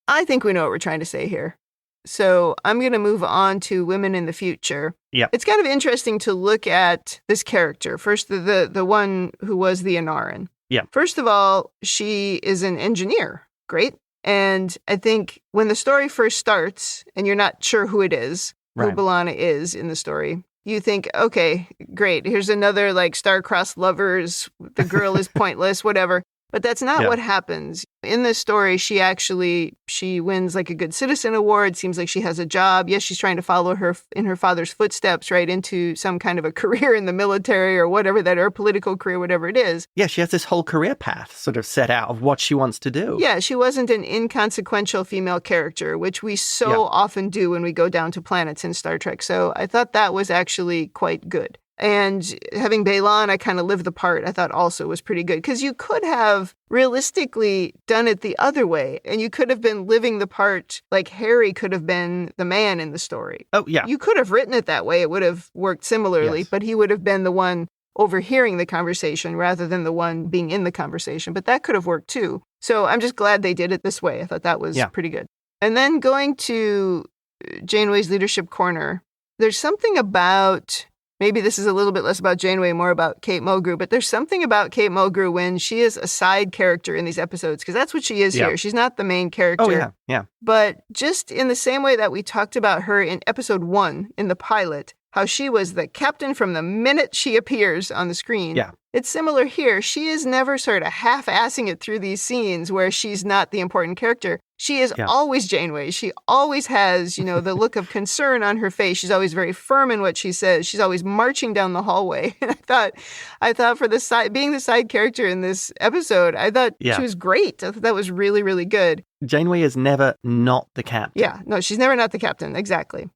I think we know what we're trying to say here. So I'm going to move on to women in the future. Yeah. It's kind of interesting to look at this character. First, the one who was the Enaran. Yeah. First of all, she is an engineer. Great. And I think when the story first starts and you're not sure who it is, who B'Elanna is in the story, you think, okay, great. Here's another star-crossed lovers. The girl is pointless, whatever. But that's not what happens. In this story, she wins a good citizen award. Seems like she has a job. Yes, she's trying to follow in her father's footsteps, right, into some kind of a career in the military or whatever or a political career, whatever it is. Yeah, she has this whole career path sort of set out of what she wants to do. Yeah, she wasn't an inconsequential female character, which we so often do when we go down to planets in Star Trek. So I thought that was actually quite good. And having B'Elanna kind of live the part, I thought also was pretty good. Because you could have realistically done it the other way. And you could have been living the part like Harry could have been the man in the story. Oh, yeah. You could have written it that way. It would have worked similarly. But he would have been the one overhearing the conversation rather than the one being in the conversation. But that could have worked too. So I'm just glad they did it this way. I thought that was pretty good. And then going to Janeway's leadership corner, there's something about... Maybe this is a little bit less about Janeway, more about Kate Mulgrew, but there's something about Kate Mulgrew when she is a side character in these episodes, because that's what she is here. She's not the main character. Oh, yeah. But just in the same way that we talked about her in episode 1 in the pilot, how she was the captain from the minute she appears on the screen. Yeah. It's similar here. She is never sort of half-assing it through these scenes where she's not the important character. She is always Janeway. She always has, the look of concern on her face. She's always very firm in what she says. She's always marching down the hallway. And I thought for being the side character in this episode, I thought she was great. I thought that was really, really good. Janeway is never not the captain. Yeah, no, she's never not the captain. Exactly.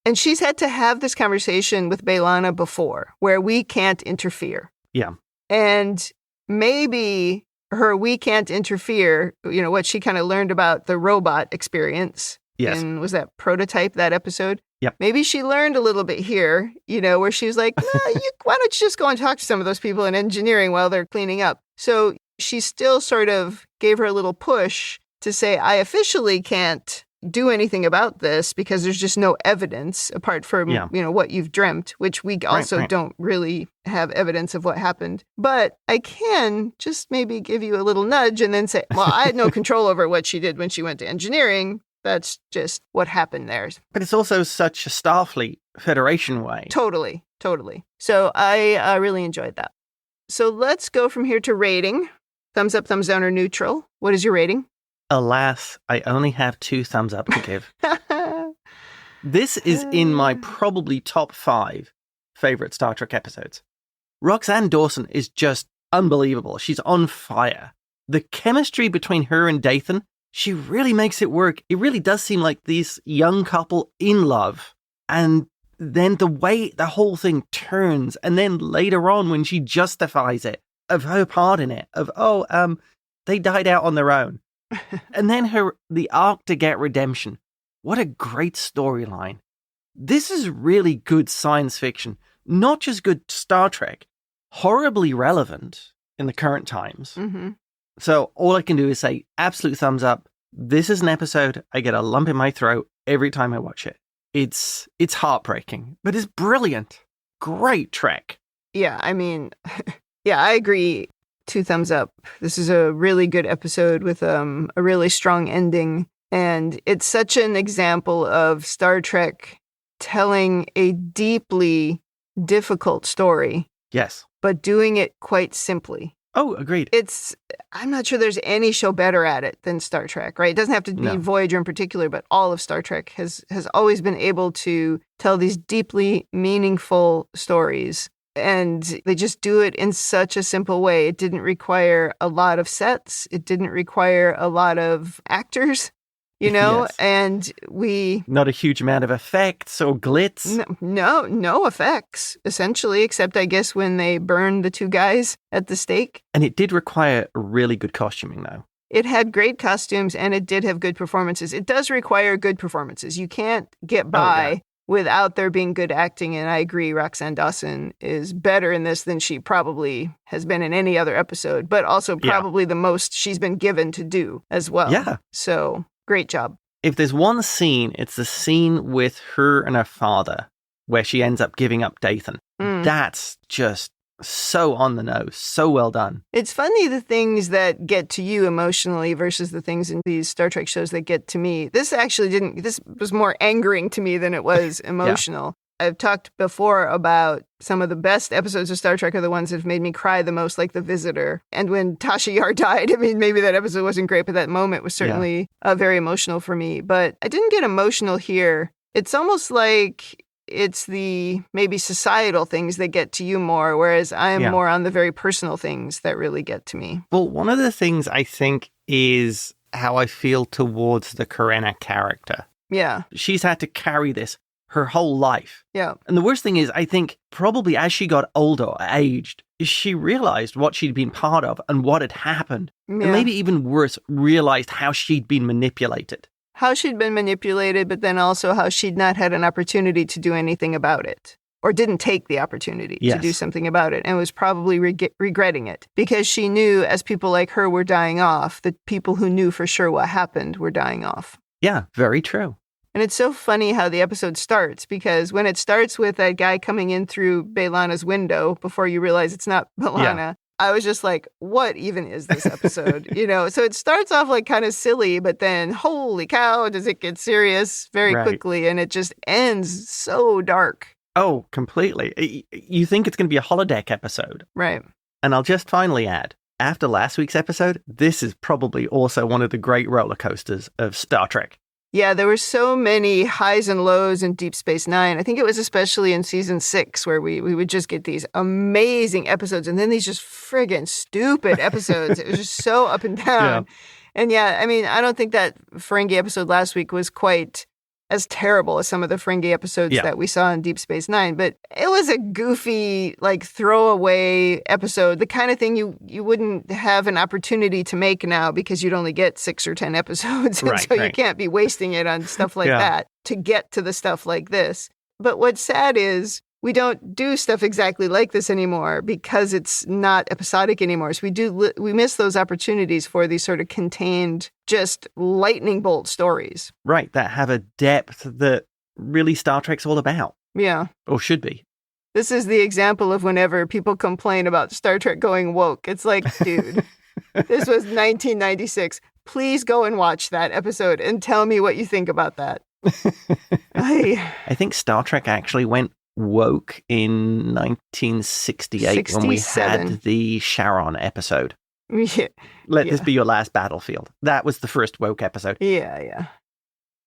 And she's had to have this conversation with B'Elanna before, where we can't interfere. Yeah. And maybe her we can't interfere, what she kind of learned about the robot experience. Yes. And was that Prototype, that episode? Yep. Maybe she learned a little bit here, where she was like, why don't you just go and talk to some of those people in engineering while they're cleaning up? So she still sort of gave her a little push to say, I officially can't do anything about this because there's just no evidence apart from, what you've dreamt, which we also don't really have evidence of what happened. But I can just maybe give you a little nudge and then say, well, I had no control over what she did when she went to engineering. That's just what happened there. But it's also such a Starfleet Federation way. Totally. So I really enjoyed that. So let's go from here to rating. Thumbs up, thumbs down, or neutral. What is your rating? Alas, I only have 2 thumbs up to give. This is in my probably top 5 favorite Star Trek episodes. Roxanne Dawson is just unbelievable. She's on fire. The chemistry between her and Dathan, she really makes it work. It really does seem like this young couple in love. And then the way the whole thing turns, and then later on when she justifies it, of her part in it, of, they died out on their own. And then the arc to get redemption. What a great storyline. This is really good science fiction. Not just good Star Trek. Horribly relevant in the current times. Mm-hmm. So all I can do is say, absolute thumbs up. This is an episode I get a lump in my throat every time I watch it. It's heartbreaking, but it's brilliant. Great Trek. Yeah, I mean, yeah, I agree. 2 thumbs up. This is a really good episode with a really strong ending. And it's such an example of Star Trek telling a deeply difficult story. Yes. But doing it quite simply. Oh, agreed. I'm not sure there's any show better at it than Star Trek, right? It doesn't have to be Voyager in particular, but all of Star Trek has always been able to tell these deeply meaningful stories. And they just do it in such a simple way. It didn't require a lot of sets. It didn't require a lot of actors, Yes. and Not a huge amount of effects or glitz. No effects, essentially, except I guess when they burned the 2 guys at the stake. And it did require really good costuming, though. It had great costumes and it did have good performances. It does require good performances. You can't get by without there being good acting. And I agree, Roxanne Dawson is better in this than she probably has been in any other episode, but also probably the most she's been given to do as well. Yeah. So great job. If there's one scene, it's the scene with her and her father where she ends up giving up Dathan. That's just so on the nose. So well done. It's funny the things that get to you emotionally versus the things in these Star Trek shows that get to me. This was more angering to me than it was emotional. I've talked before about some of the best episodes of Star Trek are the ones that have made me cry the most, like The Visitor. And when Tasha Yar died, I mean, maybe that episode wasn't great, but that moment was certainly very emotional for me. But I didn't get emotional here. It's almost like it's the maybe societal things that get to you more, whereas I am more on the very personal things that really get to me. Well, one of the things I think is how I feel towards the Krenna character. Yeah. She's had to carry this her whole life. Yeah. And the worst thing is, I think probably as she got older, aged, she realized what she'd been part of and what had happened. Yeah. And maybe even worse, realized how she'd been manipulated. How she'd been manipulated, but then also how she'd not had an opportunity to do anything about it, or didn't take the opportunity to do something about it, and was probably regretting it because she knew as people like her were dying off, that people who knew for sure what happened were dying off. Yeah, very true. And it's so funny how the episode starts, because when it starts with that guy coming in through B'Elanna's window before you realize it's not B'Elanna, I was just like, what even is this episode? So it starts off like kind of silly, but then holy cow, does it get serious very quickly. And it just ends so dark. Oh, completely. You think it's going to be a holodeck episode. Right. And I'll just finally add, after last week's episode, this is probably also one of the great roller coasters of Star Trek. Yeah, there were so many highs and lows in Deep Space Nine. I think it was especially in season 6 where we would just get these amazing episodes and then these just friggin' stupid episodes. It was just so up and down. Yeah. And I mean, I don't think that Ferengi episode last week was quite as terrible as some of the Ferengi episodes that we saw in Deep Space Nine, but it was a goofy, like, throwaway episode, the kind of thing you wouldn't have an opportunity to make now because you'd only get 6 or 10 episodes, and so you can't be wasting it on stuff like that to get to the stuff like this. But what's sad is we don't do stuff exactly like this anymore because it's not episodic anymore. So we miss those opportunities for these sort of contained, just lightning bolt stories. Right, that have a depth that really Star Trek's all about. Yeah. Or should be. This is the example of whenever people complain about Star Trek going woke. It's like, dude, this was 1996. Please go and watch that episode and tell me what you think about that. I think Star Trek actually went woke in 1968 when we had the Sharon episode. Let this be your last battlefield. That was the first woke episode. Yeah.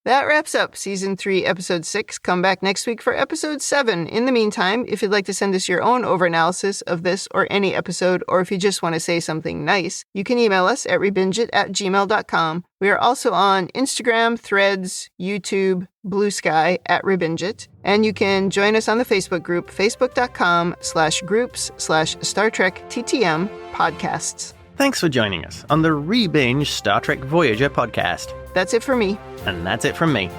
That wraps up Season 3, Episode 6. Come back next week for Episode 7. In the meantime, if you'd like to send us your own overanalysis of this or any episode, or if you just want to say something nice, you can email us at ReBingeIt@gmail.com. We are also on Instagram, Threads, YouTube, Blue Sky at ReBingeIt. And you can join us on the Facebook group, facebook.com/groups/Star Trek TTM podcasts. Thanks for joining us on the ReBinge Star Trek Voyager podcast. That's it for me. And that's it from me.